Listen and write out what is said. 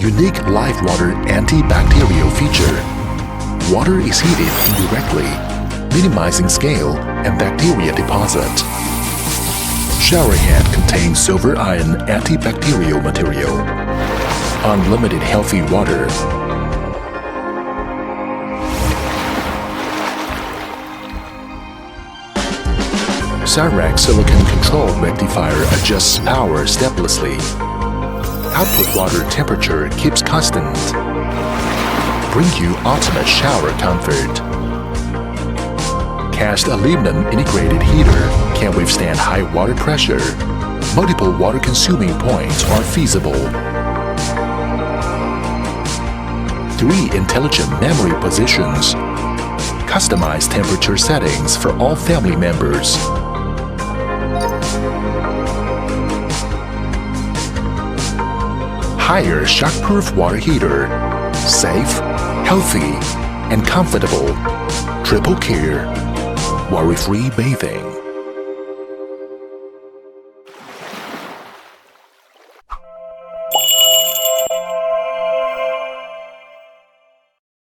unique LifeWater antibacterial feature. Water is heated indirectly, minimizing scale and bacteria deposit. Shower head contains silver ion antibacterial material. Unlimited healthy water. Cyrax silicon control rectifier adjusts power steplessly. Output water temperature keeps constant. Bring you ultimate shower comfort. Cast aluminum integrated heater can withstand high water pressure. Multiple water consuming points are feasible. 3 intelligent memory positions. Customized temperature settings for all family members. Haier shockproof water heater. Safe, healthy, and comfortable. Triple care. Worry-free bathing.